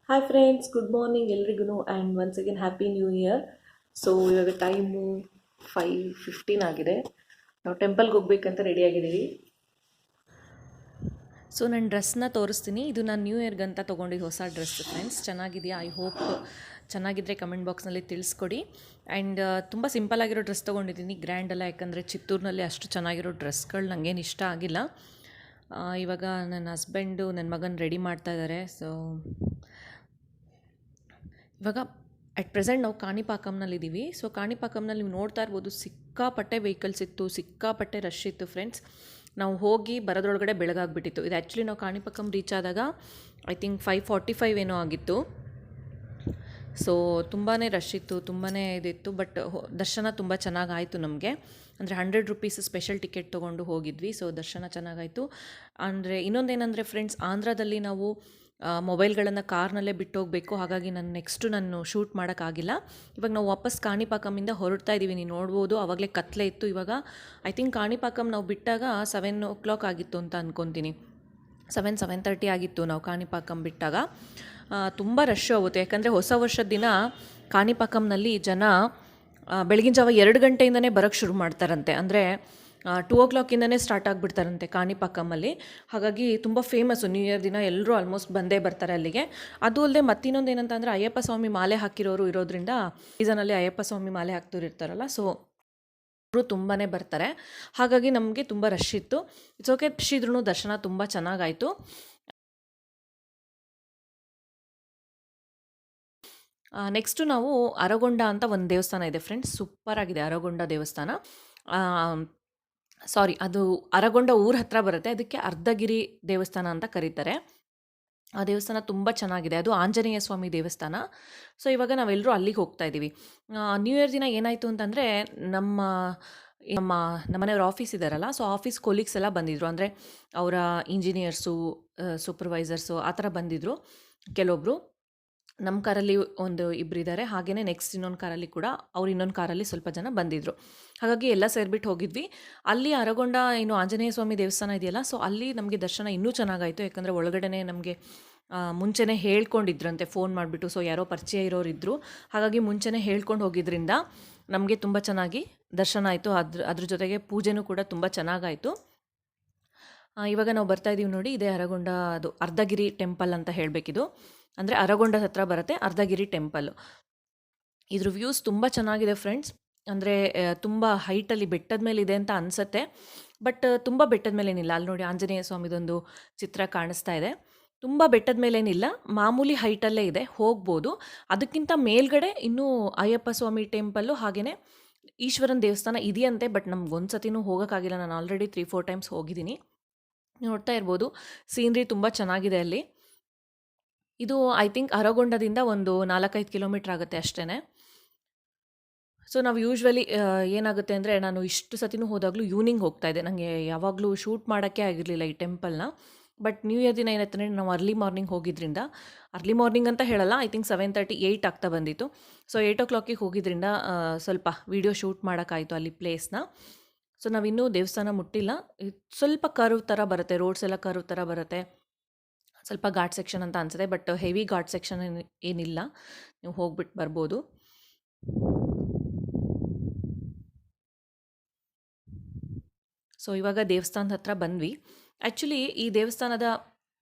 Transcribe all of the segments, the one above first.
Hi friends, good morning ಎಲ್ರಿಗೂ and once again happy new year. So ಇವಾಗ time 5:15 ಆಗಿದೆ. ನಾವು ಟೆಂಪಲ್ಗೆ ಹೋಗ್ಬೇಕಂತ ರೆಡಿಯಾಗಿದ್ದೀವಿ. ಸೊ ನಾನು ಡ್ರೆಸ್ನ ತೋರಿಸ್ತೀನಿ. ಇದು ನಾನು ನ್ಯೂ ಇಯರ್ಗಂತ ತೊಗೊಂಡಿದ್ದು ಹೊಸ ಡ್ರೆಸ್ ಫ್ರೆಂಡ್ಸ್. ಚೆನ್ನಾಗಿದೆಯಾ? ಐ ಹೋಪ್ ಚೆನ್ನಾಗಿದ್ದರೆ ಕಮೆಂಟ್ ಬಾಕ್ಸ್ನಲ್ಲಿ ತಿಳಿಸ್ಕೊಡಿ. ಆ್ಯಂಡ್ ತುಂಬ ಸಿಂಪಲ್ಲಾಗಿರೋ ಡ್ರೆಸ್ ತೊಗೊಂಡಿದ್ದೀನಿ, ಗ್ರ್ಯಾಂಡ್ ಅಲ್ಲ. ಯಾಕಂದರೆ ಚಿತ್ತೂರಿನಲ್ಲಿ ಅಷ್ಟು ಚೆನ್ನಾಗಿರೋ ಡ್ರೆಸ್ಗಳು ನನಗೇನು ಇಷ್ಟ ಆಗಿಲ್ಲ. ಇವಾಗ ನನ್ನ ಹಸ್ಬೆಂಡು ನನ್ನ ಮಗನ ರೆಡಿ ಮಾಡ್ತಾ ಇದ್ದಾರೆ. ಸೊ ಇವಾಗ ಅಟ್ ಪ್ರೆಸೆಂಟ್ ನಾವು ಕಾಣಿಪಾಕಂನಲ್ಲಿದ್ದೀವಿ. ಸೊ ಕಾಣಿಪಾಕಂನಲ್ಲಿ ನೀವು ನೋಡ್ತಾ ಇರ್ಬೋದು, ಸಿಕ್ಕಾಪಟ್ಟೆ ವೆಹಿಕಲ್ಸ್ ಇತ್ತು, ಸಿಕ್ಕಾಪಟ್ಟೆ ರಶ್ ಇತ್ತು ಫ್ರೆಂಡ್ಸ್. ನಾವು ಹೋಗಿ ಬರೋದ್ರೊಳಗಡೆ ಬೆಳಗಾಗ್ಬಿಟ್ಟಿತ್ತು. ಇದು ಆ್ಯಕ್ಚುಲಿ ನಾವು ಕಾಣಿಪಾಕಂ ರೀಚ್ ಆದಾಗ ಐ ಥಿಂಕ್ 5:45 ಏನೋ ಆಗಿತ್ತು. ಸೊ ತುಂಬಾ ರಶ್ ಇತ್ತು, ತುಂಬಾ ಇದಿತ್ತು. ಬಟ್ ದರ್ಶನ ತುಂಬ ಚೆನ್ನಾಗಾಯಿತು ನಮಗೆ. ಅಂದರೆ 100 ರುಪೀಸ್ ಸ್ಪೆಷಲ್ ಟಿಕೆಟ್ ತೊಗೊಂಡು ಹೋಗಿದ್ವಿ. ಸೊ ದರ್ಶನ ಚೆನ್ನಾಗಾಯಿತು. ಅಂದರೆ ಇನ್ನೊಂದೇನೆಂದರೆ ಫ್ರೆಂಡ್ಸ್, ಆಂಧ್ರದಲ್ಲಿ ನಾವು ಮೊಬೈಲ್ಗಳನ್ನು ಕಾರ್ನಲ್ಲೇ ಬಿಟ್ಟು ಹೋಗಬೇಕು. ಹಾಗಾಗಿ ನಾನು ಶೂಟ್ ಮಾಡೋಕ್ಕಾಗಿಲ್ಲ. ಇವಾಗ ನಾವು ವಾಪಸ್ ಕಾಣಿಪಾಕಮಿಂದ ಹೊರಡ್ತಾ ಇದ್ದೀವಿ. ನೀವು ನೋಡ್ಬೋದು, ಆವಾಗಲೇ ಕತ್ಲೆ ಇತ್ತು. ಇವಾಗ ಐ ಥಿಂಕ್ ಕಾಣಿಪಾಕಂ ನಾವು ಬಿಟ್ಟಾಗ 7 o'clock ಆಗಿತ್ತು ಅಂತ ಅಂದ್ಕೊತೀನಿ. 7:30 ಆಗಿತ್ತು ನಾವು ಕಾಣಿಪಾಕಂ ಬಿಟ್ಟಾಗ. ತುಂಬ ರಶ್ ಆಗುತ್ತೆ. ಯಾಕಂದರೆ ಹೊಸ ವರ್ಷದ ದಿನ ಕಾಣಿಪಾಕಂನಲ್ಲಿ ಜನ ಬೆಳಗಿನ ಜಾವ 2 ಗಂಟೆಯಿಂದನೇ ಬರೋಕ್ಕೆ ಶುರು ಮಾಡ್ತಾರಂತೆ. ಅಂದರೆ 2 o'clock ಸ್ಟಾರ್ಟ್ ಆಗಿಬಿಡ್ತಾರಂತೆ ಕಾಣಿಪಾಕಮ್ಮಲ್ಲಿ. ಹಾಗಾಗಿ ತುಂಬ ಫೇಮಸ್ಸು. ನ್ಯೂ ಇಯರ್ ದಿನ ಎಲ್ಲರೂ ಆಲ್ಮೋಸ್ಟ್ ಬಂದೇ ಬರ್ತಾರೆ ಅಲ್ಲಿಗೆ. ಅದು ಅಲ್ಲದೆ ಮತ್ತಿನ್ನೊಂದು ಏನಂತ ಅಂದರೆ, ಅಯ್ಯಪ್ಪ ಸ್ವಾಮಿ ಮಾಲೆ ಹಾಕಿರೋರು ಇರೋದ್ರಿಂದ ಸೀಸನಲ್ಲಿ ಅಯ್ಯಪ್ಪ ಸ್ವಾಮಿ ಮಾಲೆ ಹಾಕ್ತೋರು ಇರ್ತಾರಲ್ಲ, ಸೊ ಅವರು ತುಂಬಾ ಬರ್ತಾರೆ. ಹಾಗಾಗಿ ನಮಗೆ ತುಂಬ ರಶ್ ಇತ್ತು. ಇಟ್ಸ್ ಓಕೆ, ರಶ್ ಇದ್ರೂ ದರ್ಶನ ತುಂಬ ಚೆನ್ನಾಗಾಯಿತು. ನೆಕ್ಸ್ಟು ನಾವು ಅರಗೊಂಡ ಅಂತ ಒಂದು ದೇವಸ್ಥಾನ ಇದೆ ಫ್ರೆಂಡ್ಸ್. ಸೂಪರ್ ಆಗಿದೆ ಅರಗೊಂಡ ದೇವಸ್ಥಾನ. ಅದು ಅರಗೊಂಡ ಊರ ಹತ್ರ ಬರುತ್ತೆ. ಅದಕ್ಕೆ ಅರ್ಧಗಿರಿ ದೇವಸ್ಥಾನ ಅಂತ ಕರೀತಾರೆ. ಆ ದೇವಸ್ಥಾನ ತುಂಬ ಚೆನ್ನಾಗಿದೆ. ಅದು ಆಂಜನೇಯ ಸ್ವಾಮಿ ದೇವಸ್ಥಾನ. ಸೊ ಇವಾಗ ನಾವೆಲ್ಲರೂ ಅಲ್ಲಿಗೆ ಹೋಗ್ತಾ ಇದ್ದೀವಿ. ನ್ಯೂ ಇಯರ್ ದಿನ ಏನಾಯಿತು ಅಂತಂದರೆ, ನಮ್ಮ ನಮ್ಮ ನಮ್ಮನೆಯವ್ರ ಆಫೀಸ್ ಇದ್ದಾರಲ್ಲ, ಸೊ ಆಫೀಸ್ ಕೊಲೀಗ್ಸ್ ಎಲ್ಲ ಬಂದಿದ್ದರು. ಅಂದರೆ ಅವರ ಇಂಜಿನಿಯರ್ಸು, ಸೂಪರ್ವೈಸರ್ಸು ಆ ಥರ ಬಂದಿದ್ದರು ಕೆಲವೊಬ್ಬರು. ನಮ್ಮ ಕಾರಲ್ಲಿ ಒಂದು ಇಬ್ಬರು ಇದ್ದಾರೆ. ಹಾಗೆಯೇ ನೆಕ್ಸ್ಟ್ ಇನ್ನೊಂದು ಕಾರಲ್ಲಿ ಕೂಡ ಇನ್ನೊಂದು ಕಾರಲ್ಲಿ ಸ್ವಲ್ಪ ಜನ ಬಂದಿದ್ದರು. ಹಾಗಾಗಿ ಎಲ್ಲ ಸೇರಿಬಿಟ್ಟು ಹೋಗಿದ್ವಿ. ಅಲ್ಲಿ ಅರಗೊಂಡ ಆಂಜನೇಯ ಸ್ವಾಮಿ ದೇವಸ್ಥಾನ ಇದೆಯಲ್ಲ, ಸೊ ಅಲ್ಲಿ ನಮಗೆ ದರ್ಶನ ಇನ್ನೂ ಚೆನ್ನಾಗಾಯಿತು. ಯಾಕಂದರೆ ಒಳಗಡೆ ನಮಗೆ ಮುಂಚೆನೇ ಹೇಳ್ಕೊಂಡಿದ್ರಂತೆ ಫೋನ್ ಮಾಡಿಬಿಟ್ಟು. ಸೊ ಯಾರೋ ಪರಿಚಯ ಇರೋರು ಇದ್ದರು. ಹಾಗಾಗಿ ಮುಂಚೆನೇ ಹೇಳ್ಕೊಂಡು ಹೋಗಿದ್ರಿಂದ ನಮಗೆ ತುಂಬ ಚೆನ್ನಾಗಿ ದರ್ಶನ ಆಯಿತು. ಅದ್ರ ಜೊತೆಗೆ ಪೂಜೆನೂ ಕೂಡ ತುಂಬ ಚೆನ್ನಾಗಾಯಿತು. ಇವಾಗ ನಾವು ಬರ್ತಾ ಇದ್ದೀವಿ ನೋಡಿ, ಇದೇ ಅರಗೊಂಡ, ಅದು ಅರ್ಧಗಿರಿ ಟೆಂಪಲ್ ಅಂತ ಹೇಳಬೇಕಿದು. ಅಂದರೆ ಅರಗೊಂಡ ಹತ್ರ ಬರುತ್ತೆ ಅರ್ಧಗಿರಿ ಟೆಂಪಲ್ಲು. ಇದ್ರ ವ್ಯೂಸ್ ತುಂಬ ಚೆನ್ನಾಗಿದೆ ಫ್ರೆಂಡ್ಸ್. ಅಂದರೆ ತುಂಬ ಹೈಟಲ್ಲಿ ಬೆಟ್ಟದ ಮೇಲೆ ಇದೆ ಅಂತ ಅನಿಸುತ್ತೆ. ಬಟ್ ತುಂಬ ಬೆಟ್ಟದ ಮೇಲೇನಿಲ್ಲ. ಅಲ್ಲಿ ನೋಡಿ ಆಂಜನೇಯ ಸ್ವಾಮಿದೊಂದು ಚಿತ್ರ ಕಾಣಿಸ್ತಾ ಇದೆ. ತುಂಬ ಬೆಟ್ಟದ ಮೇಲೇನಿಲ್ಲ, ಮಾಮೂಲಿ ಹೈಟಲ್ಲೇ ಇದೆ, ಹೋಗ್ಬೋದು. ಅದಕ್ಕಿಂತ ಮೇಲ್ಗಡೆ ಇನ್ನೂ ಅಯ್ಯಪ್ಪ ಸ್ವಾಮಿ ಟೆಂಪಲ್ಲು ಹಾಗೆಯೇ ಈಶ್ವರನ ದೇವಸ್ಥಾನ ಇದೆಯಂತೆ. ಬಟ್ ನಮ್ಗೊಂದು ಸತಿನೂ ಹೋಗೋಕ್ಕಾಗಿಲ್ಲ. ನಾನು ಆಲ್ರೆಡಿ 3-4 ಟೈಮ್ಸ್ ಹೋಗಿದ್ದೀನಿ. ನೋಡ್ತಾ ಇರ್ಬೋದು, ಸೀನ್ರಿ ತುಂಬ ಚೆನ್ನಾಗಿದೆ ಅಲ್ಲಿ. ಇದು ಐ ಥಿಂಕ್ ಅರಗೊಂಡದಿಂದ ಒಂದು 4-5 ಕಿಲೋಮೀಟ್ರ್ ಆಗುತ್ತೆ ಅಷ್ಟೇ. ಸೊ ನಾವು ಯೂಶ್ವಲಿ ಏನಾಗುತ್ತೆ ಅಂದರೆ, ನಾನು ಇಷ್ಟು ಸತಿನೂ ಹೋದಾಗಲೂ ಈವ್ನಿಂಗ್ ಹೋಗ್ತಾ ಇದ್ದೆ. ನನಗೆ ಯಾವಾಗಲೂ ಶೂಟ್ ಮಾಡೋಕ್ಕೆ ಆಗಿರಲಿಲ್ಲ ಈ ಟೆಂಪಲ್ನ. ಬಟ್ ನ್ಯೂ ಇಯರ್ ದಿನ ಏನಾಯ್ತು ಅಂದರೆ, ನಾವು ಅರ್ಲಿ ಮಾರ್ನಿಂಗ್ ಹೋಗಿದ್ರಿಂದ, ಅರ್ಲಿ ಮಾರ್ನಿಂಗ್ ಅಂತ ಹೇಳಲ್ಲ, ಐ ಥಿಂಕ್ 7:30, 8 ಆಗ್ತಾ ಬಂದಿತ್ತು. ಸೊ 8 o'clock ಹೋಗಿದ್ರಿಂದ ಸ್ವಲ್ಪ ವೀಡಿಯೋ ಶೂಟ್ ಮಾಡೋಕ್ಕಾಯಿತು ಅಲ್ಲಿ ಪ್ಲೇಸ್ನ. ಸೊ ನಾವಿನ್ನೂ ದೇವಸ್ಥಾನ ಮುಟ್ಟಿಲ್ಲ. ಸ್ವಲ್ಪ ಕರ್ವ್ ಥರ ಬರುತ್ತೆ, ರೋಡ್ಸ್ ಎಲ್ಲ ಕರ್ವ್ ಥರ ಬರುತ್ತೆ. ಸ್ವಲ್ಪ ಘಾಟ್ ಸೆಕ್ಷನ್ ಅಂತ ಅನಿಸುತ್ತೆ. ಬಟ್ ಹೆವಿ ಘಾಟ್ ಸೆಕ್ಷನ್ ಏನಿಲ್ಲ, ನೀವು ಹೋಗ್ಬಿಟ್ಟು ಬರ್ಬೋದು. ಸೊ ಇವಾಗ ದೇವಸ್ಥಾನದ ಹತ್ರ ಬಂದ್ವಿ. ಆ್ಯಕ್ಚುಲಿ ಈ ದೇವಸ್ಥಾನದ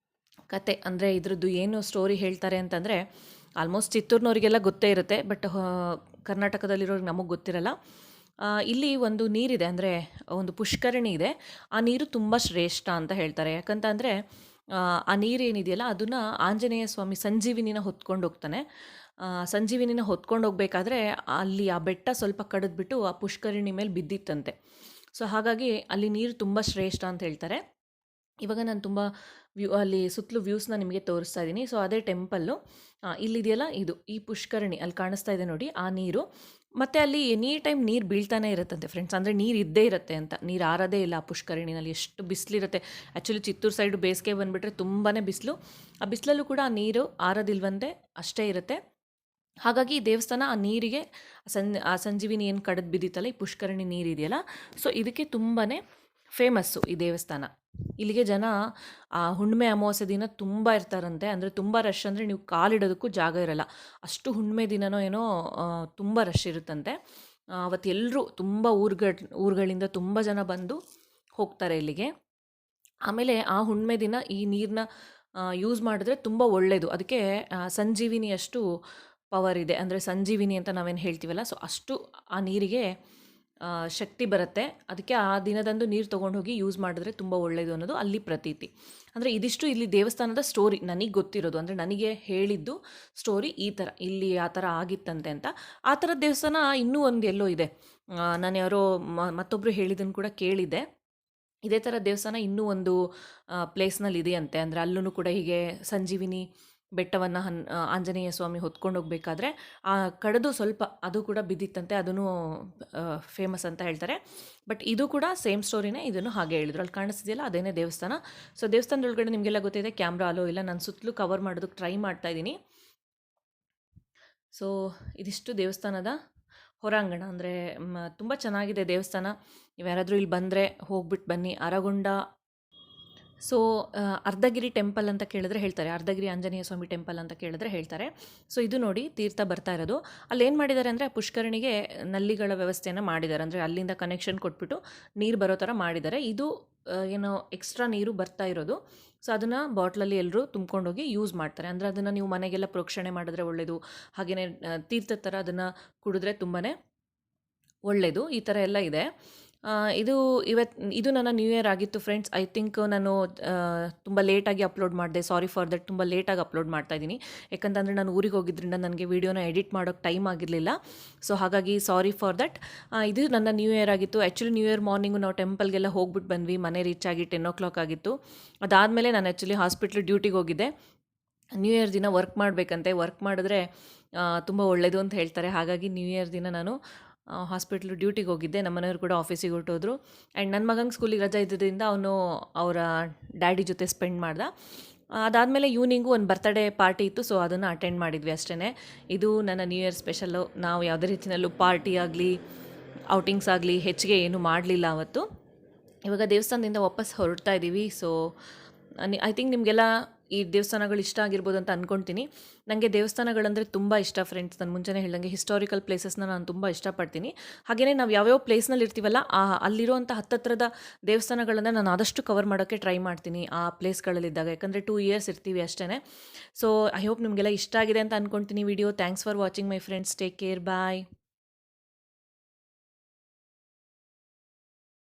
ಕತೆ ಅಂದರೆ, ಇದ್ರದ್ದು ಏನು ಸ್ಟೋರಿ ಹೇಳ್ತಾರೆ ಅಂತಂದರೆ, ಆಲ್ಮೋಸ್ಟ್ ಚಿತ್ತೂರಿನವರಿಗೆಲ್ಲ ಗೊತ್ತೇ ಇರುತ್ತೆ. ಬಟ್ ಕರ್ನಾಟಕದಲ್ಲಿರೋರಿಗೆ ನಮಗೆ ಗೊತ್ತಿರಲ್ಲ. ಇಲ್ಲಿ ಒಂದು ನೀರಿದೆ, ಅಂದರೆ ಒಂದು ಪುಷ್ಕರಣಿ ಇದೆ. ಆ ನೀರು ತುಂಬ ಶ್ರೇಷ್ಠ ಅಂತ ಹೇಳ್ತಾರೆ. ಯಾಕಂತಂದರೆ ಆ ನೀರೇನಿದೆಯಲ್ಲ, ಅದನ್ನು ಆಂಜನೇಯ ಸ್ವಾಮಿ ಸಂಜೀವಿನಿನ ಹೊತ್ಕೊಂಡು ಹೋಗ್ತಾನೆ. ಸಂಜೀವಿನಿನ ಹೊತ್ಕೊಂಡು ಹೋಗ್ಬೇಕಾದ್ರೆ ಅಲ್ಲಿ ಆ ಬೆಟ್ಟ ಸ್ವಲ್ಪ ಕಡಿದ್ಬಿಟ್ಟು ಆ ಪುಷ್ಕರಣಿ ಮೇಲೆ ಬಿದ್ದಿತ್ತಂತೆ. ಸೊ ಹಾಗಾಗಿ ಅಲ್ಲಿ ನೀರು ತುಂಬ ಶ್ರೇಷ್ಠ ಅಂತ ಹೇಳ್ತಾರೆ. ಇವಾಗ ನಾನು ತುಂಬ ಅಲ್ಲಿ ಸುತ್ತಲೂ ವ್ಯೂಸ್ನ ನಿಮಗೆ ತೋರಿಸ್ತಾ ಇದ್ದೀನಿ. ಸೊ ಅದೇ ಟೆಂಪಲ್ಲು. ಇಲ್ಲಿದೆಯಲ್ಲ, ಇದು ಈ ಪುಷ್ಕರಣಿ ಅಲ್ಲಿ ಕಾಣಿಸ್ತಾ ಇದೆ ನೋಡಿ, ಆ ನೀರು. ಮತ್ತು ಅಲ್ಲಿ ಎನಿ ಟೈಮ್ ನೀರು ಬೀಳ್ತಾನೆ ಇರುತ್ತಂತೆ ಫ್ರೆಂಡ್ಸ್. ಅಂದರೆ ನೀರು ಇದ್ದೇ ಇರುತ್ತೆ ಅಂತ, ನೀರು ಆರೋದೇ ಇಲ್ಲ ಆ ಪುಷ್ಕರಣಿನಲ್ಲಿ. ಎಷ್ಟು ಬಿಸಿಲಿರುತ್ತೆ. ಆ್ಯಕ್ಚುಲಿ ಚಿತ್ತೂರು ಸೈಡು ಬೇಸಿಗೆ ಬಂದುಬಿಟ್ರೆ ತುಂಬಾ ಬಿಸಿಲು. ಆ ಬಿಸಿಲಲ್ಲೂ ಕೂಡ ಆ ನೀರು ಆರೋದಿಲ್ವಂತೆ, ಅಷ್ಟೇ ಇರುತ್ತೆ. ಹಾಗಾಗಿ ಈ ದೇವಸ್ಥಾನ ಆ ನೀರಿಗೆ ಆ ಸಂಜೀವಿನಿ ಏನು ಕಡಿದು ಬಿದ್ದಿತ್ತಲ್ಲ, ಈ ಪುಷ್ಕರಣಿ ನೀರಿದೆಯಲ್ಲ, ಸೊ ಇದಕ್ಕೆ ತುಂಬಾ ಫೇಮಸ್ಸು ಈ ದೇವಸ್ಥಾನ. ಇಲ್ಲಿಗೆ ಜನ ಹುಣ್ಣಿಮೆ ಅಮಾವಾಸ್ಯೆ ದಿನ ತುಂಬ ಇರ್ತಾರಂತೆ. ಅಂದರೆ ತುಂಬ ರಶ್ ಅಂದರೆ ನೀವು ಕಾಲಿಡೋದಕ್ಕೂ ಜಾಗ ಇರಲ್ಲ. ಅಷ್ಟು ಹುಣ್ಣಿಮೆ ದಿನನೋ ಏನೋ ತುಂಬ ರಶ್ ಇರುತ್ತಂತೆ. ಅವತ್ತು ಎಲ್ಲರೂ ತುಂಬ ಊರುಗಳಿಂದ ತುಂಬ ಜನ ಬಂದು ಹೋಗ್ತಾರೆ ಇಲ್ಲಿಗೆ. ಆಮೇಲೆ ಆ ಹುಣ್ಣಿಮೆ ದಿನ ಈ ನೀರನ್ನ ಯೂಸ್ ಮಾಡಿದ್ರೆ ತುಂಬ ಒಳ್ಳೆಯದು. ಅದಕ್ಕೆ ಸಂಜೀವಿನಿಯಷ್ಟು ಪವರ್ ಇದೆ. ಅಂದರೆ ಸಂಜೀವಿನಿ ಅಂತ ನಾವೇನು ಹೇಳ್ತೀವಲ್ಲ, ಸೊ ಅಷ್ಟು ಆ ನೀರಿಗೆ ಶಕ್ತಿ ಬರುತ್ತೆ. ಅದಕ್ಕೆ ಆ ದಿನದಂದು ನೀರು ತೊಗೊಂಡು ಹೋಗಿ ಯೂಸ್ ಮಾಡಿದ್ರೆ ತುಂಬ ಒಳ್ಳೆಯದು ಅನ್ನೋದು ಅಲ್ಲಿ ಪ್ರತೀತಿ. ಅಂದರೆ ಇದಿಷ್ಟು ಇಲ್ಲಿ ದೇವಸ್ಥಾನದ ಸ್ಟೋರಿ ನನಗೆ ಗೊತ್ತಿರೋದು. ಅಂದರೆ ನನಗೆ ಹೇಳಿದ್ದು ಸ್ಟೋರಿ ಈ ಥರ, ಇಲ್ಲಿ ಆ ಥರ ಆಗಿತ್ತಂತೆ ಅಂತ. ಆ ಥರದ ದೇವಸ್ಥಾನ ಇನ್ನೂ ಒಂದು ಎಲ್ಲೋ ಇದೆ. ನಾನು ಯಾರೋ ಮತ್ತೊಬ್ಬರು ಹೇಳಿದ್ದನ್ನು ಕೂಡ ಕೇಳಿದ್ದೆ. ಇದೇ ಥರ ದೇವಸ್ಥಾನ ಇನ್ನೂ ಒಂದು ಪ್ಲೇಸ್ನಲ್ಲಿ ಇದೆಯಂತೆ. ಅಂದರೆ ಅಲ್ಲೂ ಕೂಡ ಹೀಗೆ ಸಂಜೀವಿನಿ ಬೆಟ್ಟವನ್ನು ಆಂಜನೇಯ ಸ್ವಾಮಿ ಹೊತ್ಕೊಂಡು ಹೋಗ್ಬೇಕಾದ್ರೆ ಕಡಿದು ಸ್ವಲ್ಪ ಅದು ಕೂಡ ಬಿದ್ದಿತ್ತಂತೆ. ಅದೂ ಫೇಮಸ್ ಅಂತ ಹೇಳ್ತಾರೆ. ಬಟ್ ಇದು ಕೂಡ ಸೇಮ್ ಸ್ಟೋರಿನೇ, ಇದನ್ನು ಹಾಗೆ ಹೇಳಿದ್ರು. ಅಲ್ಲಿ ಕಾಣಿಸ್ತಿದೆಯಲ್ಲ ಅದೇನೇ ದೇವಸ್ಥಾನ. ಸೊ ದೇವಸ್ಥಾನದೊಳಗಡೆ ನಿಮಗೆಲ್ಲ ಗೊತ್ತಿದೆ, ಕ್ಯಾಮ್ರಾ ಅಲೋ ಇಲ್ಲ. ನಾನು ಸುತ್ತಲೂ ಕವರ್ ಮಾಡೋದಕ್ಕೆ ಟ್ರೈ ಮಾಡ್ತಾಯಿದ್ದೀನಿ. ಸೊ ಇದಿಷ್ಟು ದೇವಸ್ಥಾನದ ಹೊರಾಂಗಣ. ಅಂದರೆ ತುಂಬ ಚೆನ್ನಾಗಿದೆ ದೇವಸ್ಥಾನ. ನೀವು ಯಾರಾದರೂ ಇಲ್ಲಿ ಬಂದರೆ ಹೋಗ್ಬಿಟ್ಟು ಬನ್ನಿ. ಅರಗೊಂಡ ಸೊ ಅರ್ಧಗಿರಿ ಟೆಂಪಲ್ ಅಂತ ಕೇಳಿದ್ರೆ ಹೇಳ್ತಾರೆ, ಅರ್ಧಗಿರಿ ಆಂಜನೇಯ ಸ್ವಾಮಿ ಟೆಂಪಲ್ ಅಂತ ಕೇಳಿದ್ರೆ ಹೇಳ್ತಾರೆ. ಸೊ ಇದು ನೋಡಿ ತೀರ್ಥ ಬರ್ತಾ ಇರೋದು. ಅಲ್ಲಿ ಏನು ಮಾಡಿದ್ದಾರೆ ಅಂದರೆ ಪುಷ್ಕರಣಿಗೆ ನಲ್ಲಿಗಳ ವ್ಯವಸ್ಥೆಯನ್ನು ಮಾಡಿದ್ದಾರೆ. ಅಂದರೆ ಅಲ್ಲಿಂದ ಕನೆಕ್ಷನ್ ಕೊಟ್ಬಿಟ್ಟು ನೀರು ಬರೋ ಥರ ಮಾಡಿದ್ದಾರೆ. ಇದು ಏನೋ ಎಕ್ಸ್ಟ್ರಾ ನೀರು ಬರ್ತಾ ಇರೋದು. ಸೊ ಅದನ್ನು ಬಾಟ್ಲಲ್ಲಿ ಎಲ್ಲರೂ ತುಂಬ್ಕೊಂಡೋಗಿ ಯೂಸ್ ಮಾಡ್ತಾರೆ. ಅಂದರೆ ಅದನ್ನು ನೀವು ಮನೆಗೆಲ್ಲ ಪ್ರೋಕ್ಷಣೆ ಮಾಡಿದ್ರೆ ಒಳ್ಳೆಯದು. ಹಾಗೆಯೇ ತೀರ್ಥದ ಥರ ಅದನ್ನು ಕುಡಿದ್ರೆ ತುಂಬಾ ಒಳ್ಳೆಯದು. ಈ ಥರ ಎಲ್ಲ ಇದೆ. ಇದು ನನ್ನ ನ್ಯೂ ಇಯರ್ ಆಗಿತ್ತು ಫ್ರೆಂಡ್ಸ್. ಐ ಥಿಂಕ್ ನಾನು ತುಂಬ ಲೇಟಾಗಿ ಅಪ್ಲೋಡ್ ಮಾಡಿದೆ. Sorry for that. ತುಂಬ ಲೇಟಾಗಿ ಅಪ್ಲೋಡ್ ಮಾಡ್ತಾಯಿದ್ದೀನಿ. ಯಾಕಂತಂದರೆ ನಾನು ಊರಿಗೆ ಹೋಗಿದ್ದರಿಂದ ನನಗೆ ವೀಡಿಯೋನ ಎಡಿಟ್ ಮಾಡೋಕ್ಕೆ ಟೈಮ್ ಆಗಿರಲಿಲ್ಲ. ಸೊ ಹಾಗಾಗಿ ಸಾರಿ ಫಾರ್ ದಟ್. ಇದು ನನ್ನ ನ್ಯೂ ಇಯರ್ ಆಗಿತ್ತು. ಆ್ಯಕ್ಚುಲಿ ನ್ಯೂ ಇಯರ್ ಮಾರ್ನಿಂಗು ನಾವು ಟೆಂಪಲ್ಗೆಲ್ಲ ಹೋಗ್ಬಿಟ್ಟು ಬಂದ್ವಿ. ಮನೆ ರೀಚ್ ಆಗಿ 10 o'clock ಆಗಿತ್ತು. ಅದಾದಮೇಲೆ ನಾನು ಆ್ಯಕ್ಚುಲಿ ಹಾಸ್ಪಿಟ್ಲ್ ಡ್ಯೂಟಿಗೆ ಹೋಗಿದ್ದೆ. ನ್ಯೂ ಇಯರ್ ದಿನ ವರ್ಕ್ ಮಾಡಬೇಕಂತೆ. ವರ್ಕ್ ಮಾಡಿದ್ರೆ ತುಂಬ ಒಳ್ಳೆಯದು ಅಂತ ಹೇಳ್ತಾರೆ. ಹಾಗಾಗಿ ನ್ಯೂ ಇಯರ್ ದಿನ ನಾನು ಹಾಸ್ಪಿಟ್ಲು ಡ್ಯೂಟಿಗೆ ಹೋಗಿದ್ದೆ. ನಮ್ಮ ಮನೆಯವರು ಕೂಡ ಆಫೀಸಿಗೆ ಹೊರಟೋದ್ರು. ಆ್ಯಂಡ್ ನನ್ನ ಮಗಂಗೆ ಸ್ಕೂಲಿಗೆ ರಜೆ ಇದ್ದಿದ್ದರಿಂದ ಅವನು ಅವರ ಡ್ಯಾಡಿ ಜೊತೆ ಸ್ಪೆಂಡ್ ಮಾಡ್ದ. ಅದಾದಮೇಲೆ ಈವ್ನಿಂಗು ಒಂದು ಬರ್ತ್ಡೇ ಪಾರ್ಟಿ ಇತ್ತು. ಸೊ ಅದನ್ನು ಅಟೆಂಡ್ ಮಾಡಿದ್ವಿ ಅಷ್ಟೇ. ಇದು ನನ್ನ ನ್ಯೂ ಇಯರ್ ಸ್ಪೆಷಲ್ಲು. ನಾವು ಯಾವುದೇ ರೀತಿಯಲ್ಲೂ ಪಾರ್ಟಿ ಆಗಲಿ ಔಟಿಂಗ್ಸ್ ಆಗಲಿ ಹೆಚ್ಚಿಗೆ ಏನೂ ಮಾಡಲಿಲ್ಲ ಅವತ್ತು. ಇವಾಗ ದೇವಸ್ಥಾನದಿಂದ ವಾಪಸ್ ಹೊರಡ್ತಾ ಇದ್ದೀವಿ. ಸೊ ಐ ಥಿಂಕ್ ನಿಮಗೆಲ್ಲ ಈ ದೇವಸ್ಥಾನಗಳು ಇಷ್ಟ ಆಗಿರ್ಬೋದು ಅಂತ ಅಂದ್ಕೊಳ್ತೀನಿ. ನನಗೆ ದೇವಸ್ಥಾನಗಳಂದರೆ ತುಂಬ ಇಷ್ಟ ಫ್ರೆಂಡ್ಸ್. ನಾನು ಮುಂಚೆನೇ ಹೇಳ್ದಂಗೆ ಹಿಸ್ಟಾರಿಕಲ್ ಪ್ಲೇಸಸ್ನ ನಾನು ತುಂಬ ಇಷ್ಟಪಡ್ತೀನಿ. ಹಾಗೆಯೇ ನಾವು ಯಾವ್ಯಾವ ಪ್ಲೇಸ್ನಲ್ಲಿ ಇರ್ತೀವಲ್ಲ ಅಲ್ಲಿರುವಂಥ ಹತ್ತತ್ರದ ದೇವಸ್ಥಾನಗಳನ್ನು ನಾನು ಆದಷ್ಟು ಕವರ್ ಮಾಡೋಕ್ಕೆ ಟ್ರೈ ಮಾಡ್ತೀನಿ ಆ ಪ್ಲೇಸ್ಗಳಲ್ಲಿದ್ದಾಗ. ಯಾಕಂದರೆ 2 years ಇರ್ತೀವಿ ಅಷ್ಟೇ. ಸೊ ಐ ಹೋಪ್ ನಿಮಗೆಲ್ಲ ಇಷ್ಟ ಆಗಿದೆ ಅಂತ ಅಂದ್ಕೊಳ್ತೀನಿ video. Thanks for watching my friends. Take care. Bye.